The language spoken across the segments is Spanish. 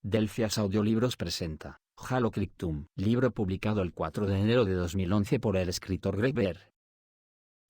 Delphias Audiolibros presenta Halo Cryptum, libro publicado el 4 de enero de 2011 por el escritor Greg Bear.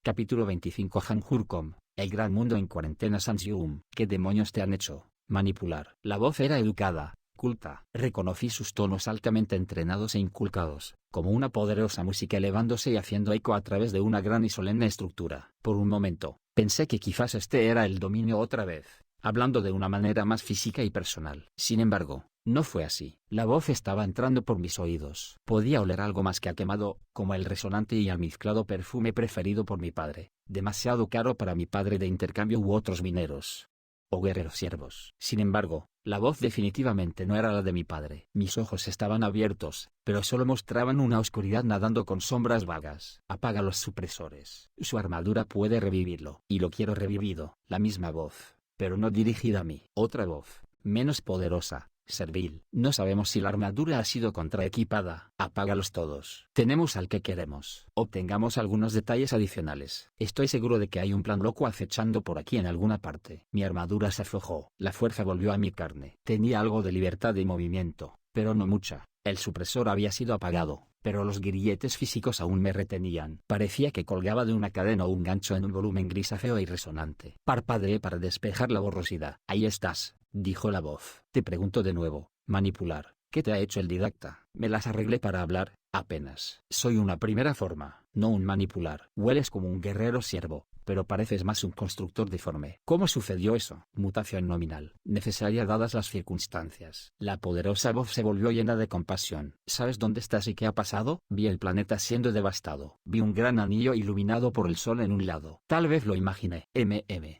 Capítulo 25. Hanjurcom, el gran mundo en cuarentena. Sanjium. ¿Qué demonios te han hecho? Manipular. La voz era educada, culta. Reconocí sus tonos altamente entrenados e inculcados, como una poderosa música elevándose y haciendo eco a través de una gran y solemne estructura. Por un momento, pensé que quizás este era el dominio otra vez, hablando de una manera más física y personal. Sin embargo, no fue así. La voz estaba entrando por mis oídos. Podía oler algo más que a quemado, como el resonante y almizclado perfume preferido por mi padre, demasiado caro para mi padre de intercambio u otros mineros o guerreros siervos. Sin embargo, la voz definitivamente no era la de mi padre. Mis ojos estaban abiertos, pero solo mostraban una oscuridad nadando con sombras vagas. Apaga los supresores. Su armadura puede revivirlo. Y lo quiero revivido. La misma voz, pero no dirigida a mí. Otra voz, menos poderosa, servil. No sabemos si la armadura ha sido contraequipada. Apágalos todos. Tenemos al que queremos. Obtengamos algunos detalles adicionales. Estoy seguro de que hay un plan loco acechando por aquí en alguna parte. Mi armadura se aflojó. La fuerza volvió a mi carne. Tenía algo de libertad y movimiento, pero no mucha. El supresor había sido apagado, pero los grilletes físicos aún me retenían. Parecía que colgaba de una cadena o un gancho en un volumen grisáceo y resonante. Parpadeé para despejar la borrosidad. Ahí estás, dijo la voz. Te pregunto de nuevo, manipular, ¿qué te ha hecho el didacta? Me las arreglé para hablar, apenas. Soy una primera forma, no un manipular. Hueles como un guerrero siervo, pero pareces más un constructor deforme. ¿Cómo sucedió eso? Mutación nominal, necesaria dadas las circunstancias. La poderosa voz se volvió llena de compasión. ¿Sabes dónde estás y qué ha pasado? Vi el planeta siendo devastado. Vi un gran anillo iluminado por el sol en un lado. Tal vez lo imaginé.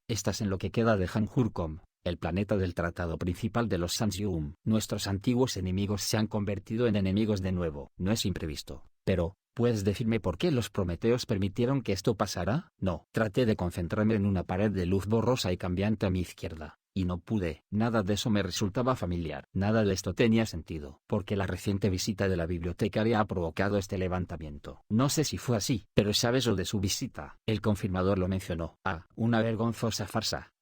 Estás en lo que queda de Hanjurcom, el planeta del tratado principal de los Sanjium. Nuestros antiguos enemigos se han convertido en enemigos de nuevo. No es imprevisto, pero ¿puedes decirme por qué los prometeos permitieron que esto pasara? No. Traté de concentrarme en una pared de luz borrosa y cambiante a mi izquierda, y no pude. Nada de eso me resultaba familiar. Nada de esto tenía sentido, porque la reciente visita de la bibliotecaria ha provocado este levantamiento. No sé si fue así, pero ¿sabes lo de su visita? El confirmador lo mencionó. Ah, una vergonzosa farsa.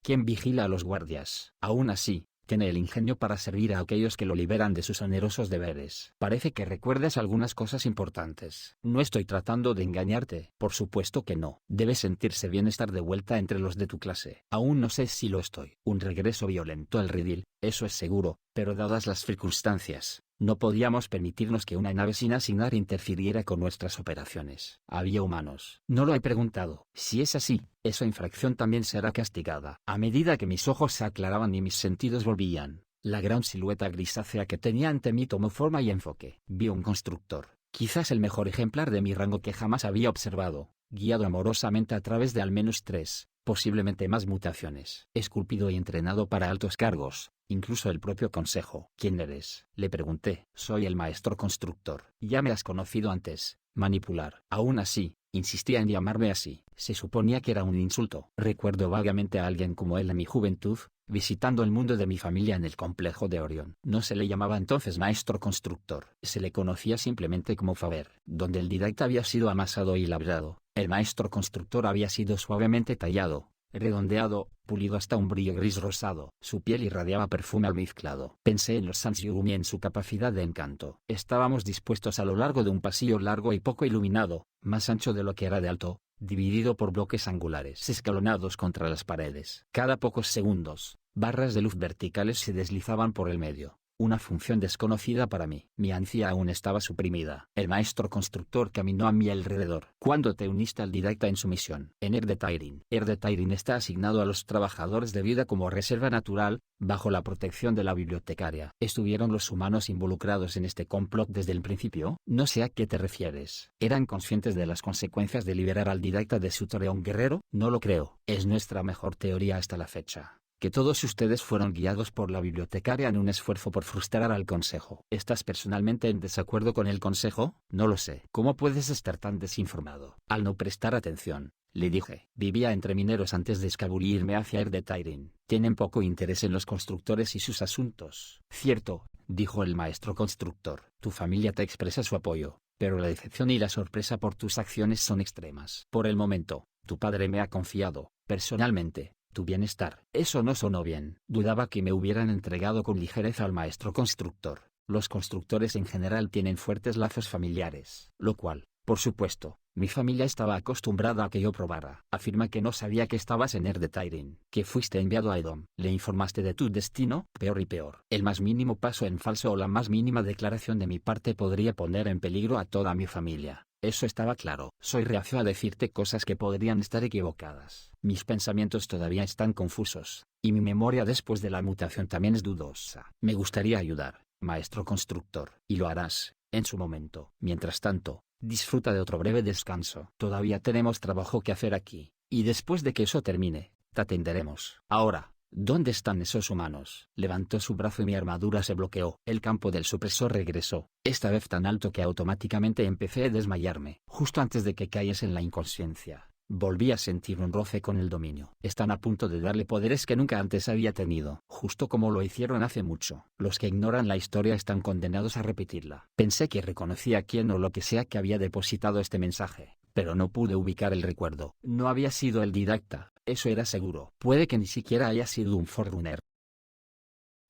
¿Quién vigila a los guardias? Aún así, tiene el ingenio para servir a aquellos que lo liberan de sus onerosos deberes. Parece que recuerdas algunas cosas importantes. No estoy tratando de engañarte. Por supuesto que no. Debes sentirse bien estar de vuelta entre los de tu clase. Aún no sé si lo estoy. Un regreso violento al redil, eso es seguro, pero dadas las circunstancias, no podíamos permitirnos que una nave sin asignar interfiriera con nuestras operaciones. Había humanos. No lo he preguntado. Si es así, esa infracción también será castigada. A medida que mis ojos se aclaraban y mis sentidos volvían, la gran silueta grisácea que tenía ante mí tomó forma y enfoque. Vi un constructor, quizás el mejor ejemplar de mi rango que jamás había observado, guiado amorosamente a través de al menos 3, posiblemente más mutaciones. Esculpido y entrenado para altos cargos, incluso el propio consejo. ¿Quién eres? Le pregunté. Soy el maestro constructor. Ya me has conocido antes, manipular. Aún así, insistía en llamarme así. Se suponía que era un insulto. Recuerdo vagamente a alguien como él en mi juventud, visitando el mundo de mi familia en el complejo de Orión. No se le llamaba entonces maestro constructor. Se le conocía simplemente como Faber. Donde el didacta había sido amasado y labrado, el maestro constructor había sido suavemente tallado, redondeado, pulido hasta un brillo gris rosado. Su piel irradiaba perfume almizclado. Pensé en los Sanjium y en su capacidad de encanto. Estábamos dispuestos a lo largo de un pasillo largo y poco iluminado, más ancho de lo que era de alto, dividido por bloques angulares escalonados contra las paredes. Cada pocos segundos, barras de luz verticales se deslizaban por el medio. Una función desconocida para mí. Mi ansia aún estaba suprimida. El maestro constructor caminó a mi alrededor. ¿Cuándo te uniste al didacta en su misión? En Erdetairin. Erdetairin está asignado a los trabajadores de vida como reserva natural, bajo la protección de la bibliotecaria. ¿Estuvieron los humanos involucrados en este complot desde el principio? No sé a qué te refieres. ¿Eran conscientes de las consecuencias de liberar al didacta de su torreón guerrero? No lo creo. Es nuestra mejor teoría hasta la fecha. Que todos ustedes fueron guiados por la bibliotecaria en un esfuerzo por frustrar al consejo. ¿Estás personalmente en desacuerdo con el consejo? No lo sé. ¿Cómo puedes estar tan desinformado? Al no prestar atención, le dije. Vivía entre mineros antes de escabullirme hacia Erdetairin. Tienen poco interés en los constructores y sus asuntos. Cierto, dijo el maestro constructor. Tu familia te expresa su apoyo, pero la decepción y la sorpresa por tus acciones son extremas. Por el momento, tu padre me ha confiado, personalmente, tu bienestar. Eso no sonó bien. Dudaba que me hubieran entregado con ligereza al maestro constructor. Los constructores en general tienen fuertes lazos familiares, lo cual, por supuesto, mi familia estaba acostumbrada a que yo probara. Afirma que no sabía que estabas en de Tyrion, que fuiste enviado a Edom. ¿Le informaste de tu destino? Peor y peor. El más mínimo paso en falso o la más mínima declaración de mi parte podría poner en peligro a toda mi familia. Eso estaba claro. Soy reacio a decirte cosas que podrían estar equivocadas. Mis pensamientos todavía están confusos, y mi memoria después de la mutación también es dudosa. Me gustaría ayudar, maestro constructor, y lo harás, en su momento. Mientras tanto, disfruta de otro breve descanso. Todavía tenemos trabajo que hacer aquí, y después de que eso termine, te atenderemos. Ahora, ¿dónde están esos humanos? Levantó su brazo y mi armadura se bloqueó. El campo del supresor regresó, esta vez tan alto que automáticamente empecé a desmayarme. Justo antes de que cayes en la inconsciencia, volví a sentir un roce con el dominio. Están a punto de darle poderes que nunca antes había tenido, justo como lo hicieron hace mucho. Los que ignoran la historia están condenados a repetirla. Pensé que reconocía a quién o lo que sea que había depositado este mensaje, pero no pude ubicar el recuerdo. No había sido el didacta, eso era seguro. Puede que ni siquiera haya sido un Forerunner.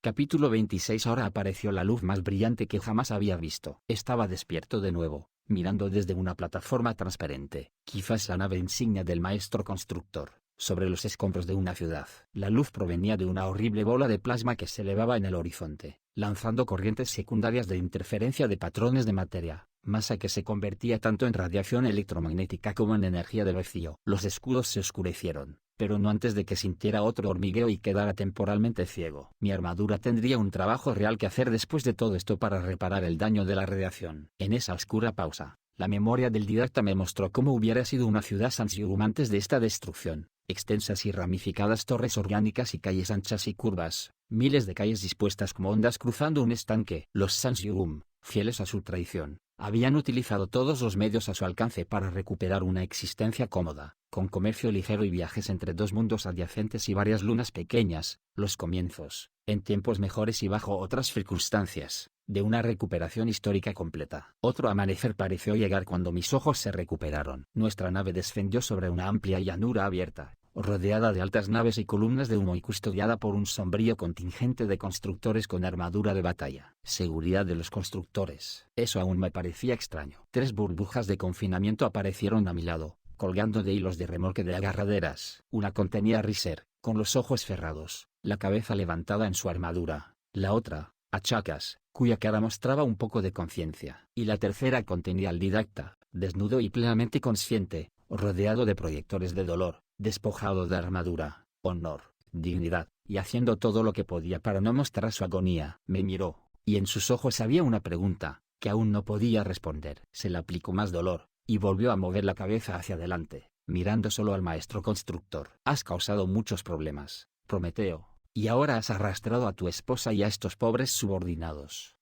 Capítulo 26. Ahora apareció la luz más brillante que jamás había visto. Estaba despierto de nuevo, mirando desde una plataforma transparente, quizás la nave insignia del maestro constructor, sobre los escombros de una ciudad. La luz provenía de una horrible bola de plasma que se elevaba en el horizonte, lanzando corrientes secundarias de interferencia de patrones de materia, masa que se convertía tanto en radiación electromagnética como en energía de vacío. Los escudos se oscurecieron, pero no antes de que sintiera otro hormigueo y quedara temporalmente ciego. Mi armadura tendría un trabajo real que hacer después de todo esto para reparar el daño de la radiación. En esa oscura pausa, la memoria del didacta me mostró cómo hubiera sido una ciudad Sansiugum antes de esta destrucción. Extensas y ramificadas torres orgánicas y calles anchas y curvas, miles de calles dispuestas como ondas cruzando un estanque. Los Sansiugum, fieles a su tradición, habían utilizado todos los medios a su alcance para recuperar una existencia cómoda, con comercio ligero y viajes entre dos mundos adyacentes y varias lunas pequeñas, los comienzos, en tiempos mejores y bajo otras circunstancias, de una recuperación histórica completa. Otro amanecer pareció llegar cuando mis ojos se recuperaron. Nuestra nave descendió sobre una amplia llanura abierta, rodeada de altas naves y columnas de humo y custodiada por un sombrío contingente de constructores con armadura de batalla. Seguridad de los constructores. Eso aún me parecía extraño. 3 burbujas de confinamiento aparecieron a mi lado, colgando de hilos de remolque de agarraderas. Una contenía a Riser, con los ojos cerrados, la cabeza levantada en su armadura. La otra, a Chakas, cuya cara mostraba un poco de conciencia. Y la tercera contenía al didacta, desnudo y plenamente consciente, rodeado de proyectores de dolor, despojado de armadura, honor, dignidad, y haciendo todo lo que podía para no mostrar su agonía. Me miró, y en sus ojos había una pregunta, que aún no podía responder. Se le aplicó más dolor, y volvió a mover la cabeza hacia adelante, mirando solo al maestro constructor. Has causado muchos problemas, Prometeo, y ahora has arrastrado a tu esposa y a estos pobres subordinados.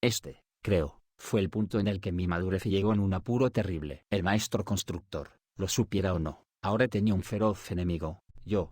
Creo, fue el punto en el que mi madurez llegó en un apuro terrible. El maestro constructor, lo supiera o no, ahora tenía un feroz enemigo.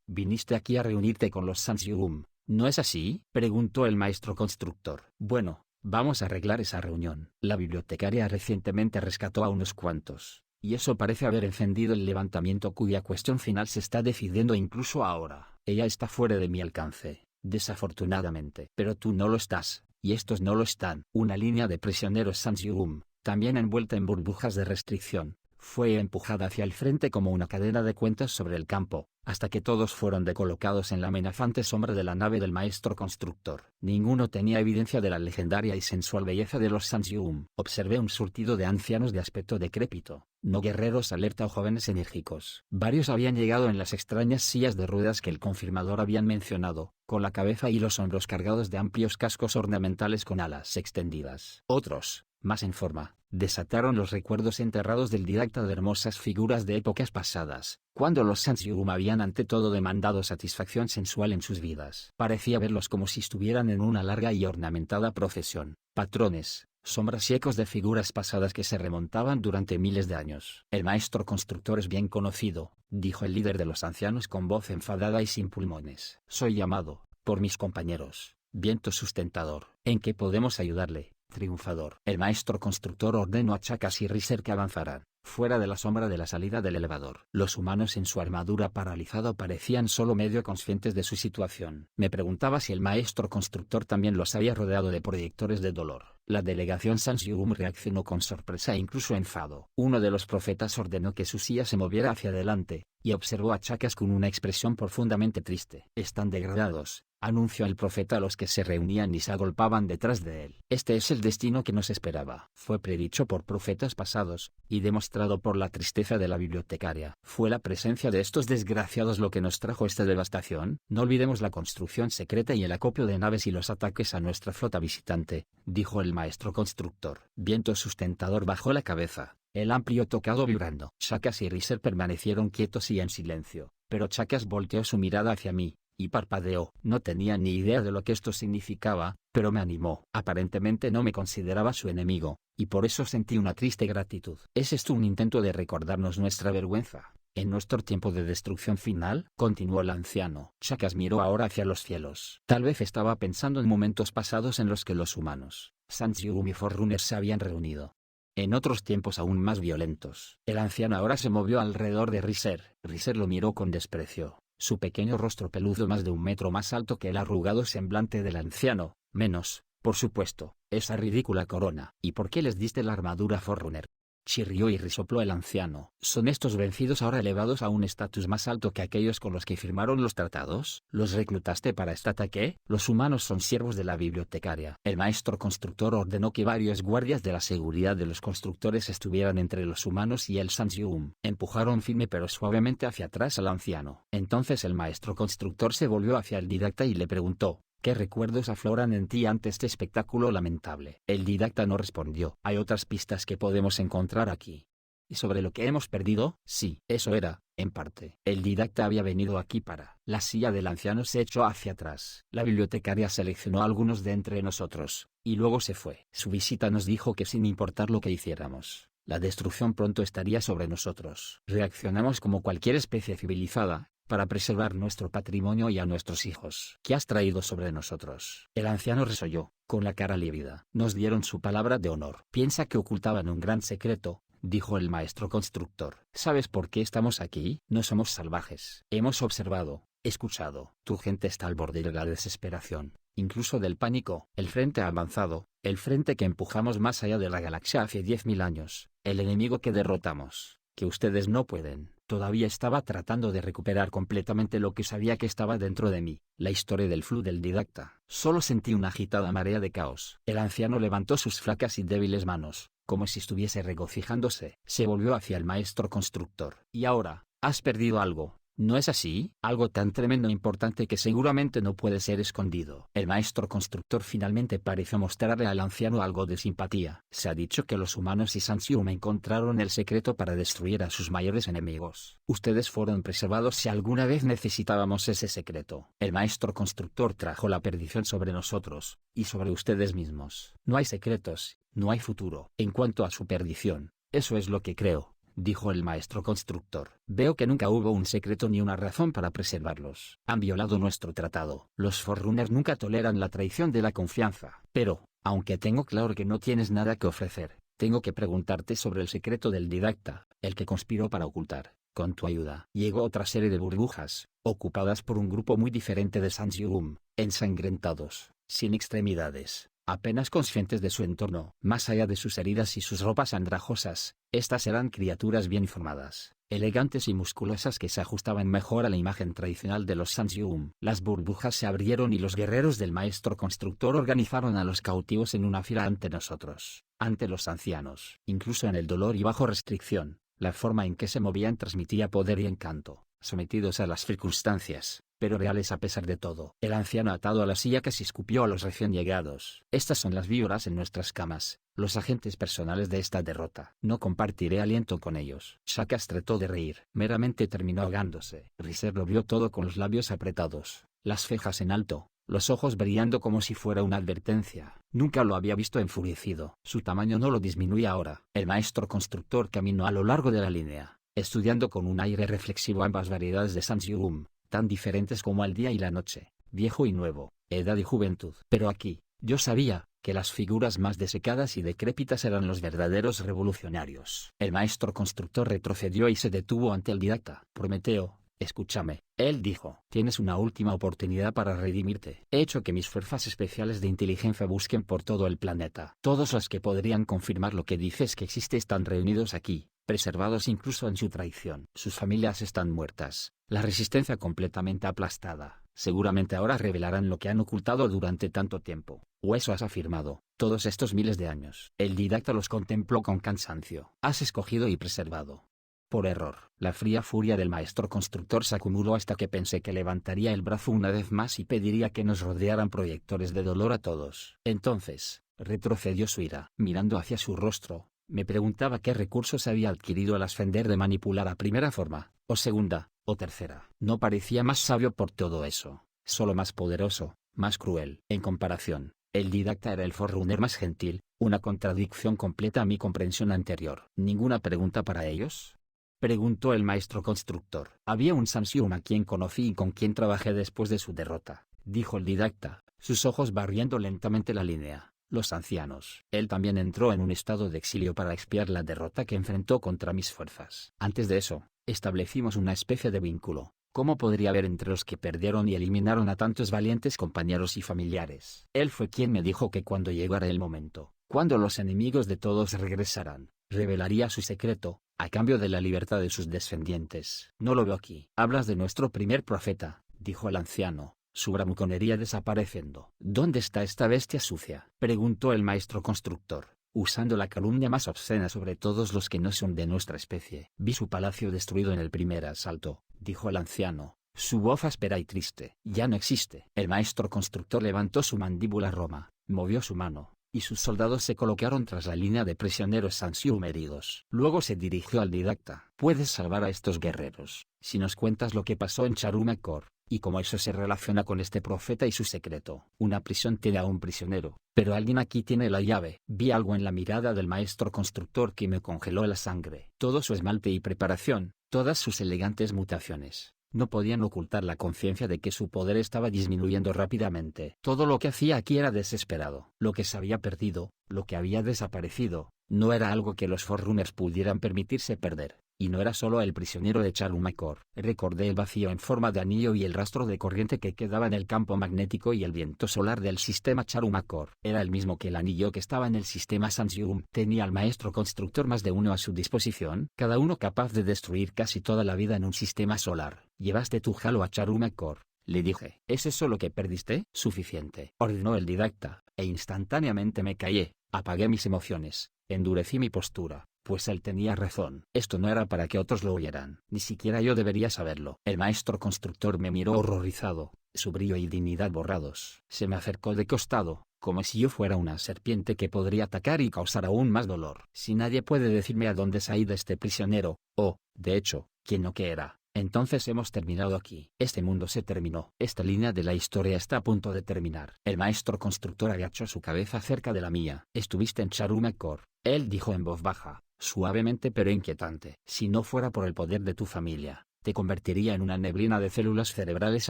Viniste aquí a reunirte con los Sansiugum, ¿no es así?, preguntó el maestro constructor. Bueno, vamos a arreglar esa reunión. La bibliotecaria recientemente rescató a unos cuantos, y eso parece haber encendido el levantamiento cuya cuestión final se está decidiendo incluso ahora. Ella está fuera de mi alcance, desafortunadamente. Pero tú no lo estás, y estos no lo están. Una línea de prisioneros Sansiugum, también envuelta en burbujas de restricción, fue empujada hacia el frente como una cadena de cuentas sobre el campo, hasta que todos fueron decolocados en la amenazante sombra de la nave del maestro constructor. Ninguno tenía evidencia de la legendaria y sensual belleza de los Sansiugum. Observé un surtido de ancianos de aspecto decrépito, no guerreros alerta o jóvenes enérgicos. Varios habían llegado en las extrañas sillas de ruedas que el confirmador habían mencionado, con la cabeza y los hombros cargados de amplios cascos ornamentales con alas extendidas. Otros, más en forma, desataron los recuerdos enterrados del didacta de hermosas figuras de épocas pasadas, cuando los Sansiugum habían ante todo demandado satisfacción sensual en sus vidas. Parecía verlos como si estuvieran en una larga y ornamentada procesión, patrones, sombras y ecos de figuras pasadas que se remontaban durante miles de años. El maestro constructor es bien conocido, dijo el líder de los ancianos con voz enfadada y sin pulmones. Soy llamado, por mis compañeros, viento sustentador. ¿En qué podemos ayudarle, triunfador? El maestro constructor ordenó a Chakas y Riser que avanzaran, fuera de la sombra de la salida del elevador. Los humanos en su armadura paralizada parecían solo medio conscientes de su situación. Me preguntaba si el maestro constructor también los había rodeado de proyectores de dolor. La delegación Sansium reaccionó con sorpresa e incluso enfado. Uno de los profetas ordenó que su silla se moviera hacia adelante, y observó a Chakas con una expresión profundamente triste. «Están degradados», anunció el profeta a los que se reunían y se agolpaban detrás de él. «Este es el destino que nos esperaba». Fue predicho por profetas pasados, y demostrado por la tristeza de la bibliotecaria. ¿Fue la presencia de estos desgraciados lo que nos trajo esta devastación? No olvidemos la construcción secreta y el acopio de naves y los ataques a nuestra flota visitante, dijo el maestro constructor. Viento sustentador bajó la cabeza, el amplio tocado vibrando. Chakas y Riser permanecieron quietos y en silencio, pero Chakas volteó su mirada hacia mí, y parpadeó. No tenía ni idea de lo que esto significaba, pero me animó. Aparentemente no me consideraba su enemigo, y por eso sentí una triste gratitud. ¿Es esto un intento de recordarnos nuestra vergüenza? ¿En nuestro tiempo de destrucción final? Continuó el anciano. Chakas miró ahora hacia los cielos. Tal vez estaba pensando en momentos pasados en los que los humanos, Sansium y Forerunner se habían reunido. En otros tiempos aún más violentos. El anciano ahora se movió alrededor de Riser. Riser lo miró con desprecio. Su pequeño rostro peludo más de 1 metro más alto que el arrugado semblante del anciano, menos, por supuesto, esa ridícula corona. ¿Y por qué les diste la armadura Forerunner? Chirrió y risopló el anciano. ¿Son estos vencidos ahora elevados a un estatus más alto que aquellos con los que firmaron los tratados? ¿Los reclutaste para este ataque? Los humanos son siervos de la bibliotecaria. El maestro constructor ordenó que varios guardias de la seguridad de los constructores estuvieran entre los humanos y el Sansium. Empujaron firme pero suavemente hacia atrás al anciano. Entonces el maestro constructor se volvió hacia el didacta y le preguntó: ¿qué recuerdos afloran en ti ante este espectáculo lamentable? El didacta no respondió. ¿Hay otras pistas que podemos encontrar aquí? ¿Y sobre lo que hemos perdido? Sí, eso era, en parte. El didacta había venido aquí para... La silla del anciano se echó hacia atrás. La bibliotecaria seleccionó a algunos de entre nosotros, y luego se fue. Su visita nos dijo que sin importar lo que hiciéramos, la destrucción pronto estaría sobre nosotros. Reaccionamos como cualquier especie civilizada, para preservar nuestro patrimonio y a nuestros hijos. ¿Qué has traído sobre nosotros? El anciano resolló, con la cara lívida. Nos dieron su palabra de honor. Piensa que ocultaban un gran secreto, dijo el maestro constructor. ¿Sabes por qué estamos aquí? No somos salvajes. Hemos observado, escuchado. Tu gente está al borde de la desesperación, incluso del pánico. El frente avanzado, el frente que empujamos más allá de la galaxia hace 10.000 años, el enemigo que derrotamos, que ustedes no pueden. Todavía estaba tratando de recuperar completamente lo que sabía que estaba dentro de mí, la historia del flu del didacta. Solo sentí una agitada marea de caos. El anciano levantó sus flacas y débiles manos, como si estuviese regocijándose. Se volvió hacia el maestro constructor. Y ahora, has perdido algo. ¿No es así? Algo tan tremendo e importante que seguramente no puede ser escondido. El maestro constructor finalmente pareció mostrarle al anciano algo de simpatía. Se ha dicho que los humanos y Sansium encontraron el secreto para destruir a sus mayores enemigos. Ustedes fueron preservados si alguna vez necesitábamos ese secreto. El maestro constructor trajo la perdición sobre nosotros, y sobre ustedes mismos. No hay secretos, no hay futuro. En cuanto a su perdición, eso es lo que creo, dijo el maestro constructor. Veo que nunca hubo un secreto ni una razón para preservarlos. Han violado nuestro tratado. Los Forerunner nunca toleran la traición de la confianza. Pero, aunque tengo claro que no tienes nada que ofrecer, tengo que preguntarte sobre el secreto del didacta, el que conspiró para ocultar, con tu ayuda. Llegó otra serie de burbujas, ocupadas por un grupo muy diferente de Sansium, ensangrentados, sin extremidades, apenas conscientes de su entorno. Más allá de sus heridas y sus ropas andrajosas, estas eran criaturas bien formadas, elegantes y musculosas que se ajustaban mejor a la imagen tradicional de los Sansium. Las burbujas se abrieron y los guerreros del maestro constructor organizaron a los cautivos en una fila ante nosotros, ante los ancianos. Incluso en el dolor y bajo restricción, la forma en que se movían transmitía poder y encanto, sometidos a las circunstancias, pero reales a pesar de todo. El anciano atado a la silla casi escupió a los recién llegados. Estas son las víboras en nuestras camas, los agentes personales de esta derrota. No compartiré aliento con ellos. Chakas trató de reír. Meramente terminó ahogándose. Riser lo vio todo con los labios apretados, las cejas en alto, los ojos brillando como si fuera una advertencia. Nunca lo había visto enfurecido. Su tamaño no lo disminuía ahora. El maestro constructor caminó a lo largo de la línea, estudiando con un aire reflexivo ambas variedades de Sansium, tan diferentes como el día y la noche, viejo y nuevo, edad y juventud. Pero aquí, yo sabía, que las figuras más desecadas y decrépitas eran los verdaderos revolucionarios. El maestro constructor retrocedió y se detuvo ante el didacta. Prometeo, escúchame, él dijo. Tienes una última oportunidad para redimirte. He hecho que mis fuerzas especiales de inteligencia busquen por todo el planeta. Todos los que podrían confirmar lo que dices que existe están reunidos aquí, preservados incluso en su traición. Sus familias están muertas, la resistencia completamente aplastada. Seguramente ahora revelarán lo que han ocultado durante tanto tiempo. O eso has afirmado, todos estos miles de años. El didacta los contempló con cansancio. Has escogido y preservado. Por error. La fría furia del maestro constructor se acumuló hasta que pensé que levantaría el brazo una vez más y pediría que nos rodearan proyectores de dolor a todos. Entonces, retrocedió su ira. Mirando hacia su rostro, me preguntaba qué recursos había adquirido al ascender de manipular a primera forma, o segunda, o tercera. No parecía más sabio por todo eso, solo más poderoso, más cruel. En comparación, el didacta era el forerunner más gentil, una contradicción completa a mi comprensión anterior. ¿Ninguna pregunta para ellos?, preguntó el maestro constructor. Había un Sansium a quien conocí y con quien trabajé después de su derrota, dijo el didacta, sus ojos barriendo lentamente la línea. Los ancianos. Él también entró en un estado de exilio para expiar la derrota que enfrentó contra mis fuerzas. Antes de eso, establecimos una especie de vínculo. ¿Cómo podría haber entre los que perdieron y eliminaron a tantos valientes compañeros y familiares? Él fue quien me dijo que cuando llegara el momento, cuando los enemigos de todos regresaran, revelaría su secreto, a cambio de la libertad de sus descendientes. No lo veo aquí. Hablas de nuestro primer profeta, dijo el anciano, su bravuconería desapareciendo. ¿Dónde está esta bestia sucia?, preguntó el maestro constructor, usando la calumnia más obscena sobre todos los que no son de nuestra especie. Vi su palacio destruido en el primer asalto, dijo el anciano, su voz áspera y triste. Ya no existe. El maestro constructor levantó su mandíbula roma, movió su mano, y sus soldados se colocaron tras la línea de prisioneros Sansium heridos. Luego se dirigió al didacta. Puedes salvar a estos guerreros, si nos cuentas lo que pasó en Charumakor, y cómo eso se relaciona con este profeta y su secreto. Una prisión tiene a un prisionero, pero alguien aquí tiene la llave. Vi algo en la mirada del maestro constructor que me congeló la sangre. Todo su esmalte y preparación, todas sus elegantes mutaciones, no podían ocultar la conciencia de que su poder estaba disminuyendo rápidamente. Todo lo que hacía aquí era desesperado. Lo que se había perdido, lo que había desaparecido, no era algo que los Forerunners pudieran permitirse perder. Y no era solo el prisionero de Charumakor. Recordé el vacío en forma de anillo y el rastro de corriente que quedaba en el campo magnético y el viento solar del sistema Charumakor. Era el mismo que el anillo que estaba en el sistema Sansium. ¿Tenía el maestro constructor más de uno a su disposición? Cada uno capaz de destruir casi toda la vida en un sistema solar. Llevaste tu halo a Charumakor, le dije. ¿Es eso lo que perdiste? Suficiente, ordenó el didacta, e instantáneamente me callé, apagué mis emociones, endurecí mi postura. Pues él tenía razón. Esto no era para que otros lo oyeran. Ni siquiera yo debería saberlo. El maestro constructor me miró horrorizado, su brillo y dignidad borrados. Se me acercó de costado, como si yo fuera una serpiente que podría atacar y causar aún más dolor. Si nadie puede decirme a dónde se ha ido este prisionero, o, de hecho, quién o qué era, entonces hemos terminado aquí. Este mundo se terminó. Esta línea de la historia está a punto de terminar. El maestro constructor agachó su cabeza cerca de la mía. Estuviste en Charumakor, él dijo en voz baja, suavemente pero inquietante. Si no fuera por el poder de tu familia, te convertiría en una neblina de células cerebrales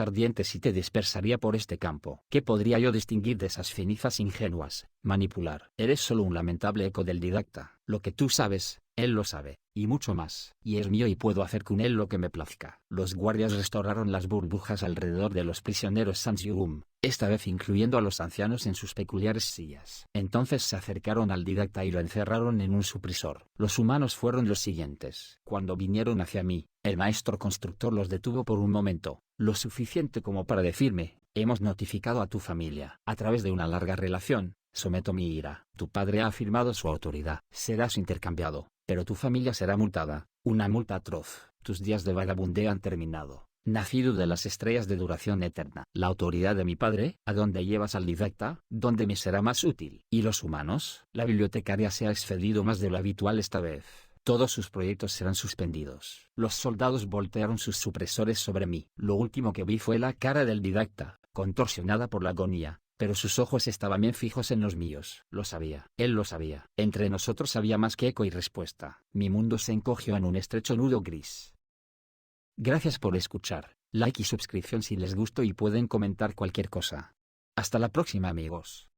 ardientes y te dispersaría por este campo. ¿Qué podría yo distinguir de esas cenizas ingenuas? Manipular. Eres solo un lamentable eco del didacta. Lo que tú sabes, él lo sabe, y mucho más. Y es mío y puedo hacer con él lo que me plazca. Los guardias restauraron las burbujas alrededor de los prisioneros Sansium, esta vez incluyendo a los ancianos en sus peculiares sillas. Entonces se acercaron al didacta y lo encerraron en un supresor. Los humanos fueron los siguientes. Cuando vinieron hacia mí, el maestro constructor los detuvo por un momento, lo suficiente como para decirme: hemos notificado a tu familia. A través de una larga relación, someto mi ira. Tu padre ha afirmado su autoridad. Serás intercambiado, pero tu familia será multada, una multa atroz. Tus días de vagabundeo han terminado. Nacido de las estrellas de duración eterna. La autoridad de mi padre, ¿a dónde llevas al didacta? ¿Dónde me será más útil? ¿Y los humanos? La bibliotecaria se ha excedido más de lo habitual esta vez. Todos sus proyectos serán suspendidos. Los soldados voltearon sus supresores sobre mí. Lo último que vi fue la cara del didacta, contorsionada por la agonía, pero sus ojos estaban bien fijos en los míos. Lo sabía. Él lo sabía. Entre nosotros había más que eco y respuesta. Mi mundo se encogió en un estrecho nudo gris. Gracias por escuchar. Like y suscripción si les gustó y pueden comentar cualquier cosa. Hasta la próxima, amigos.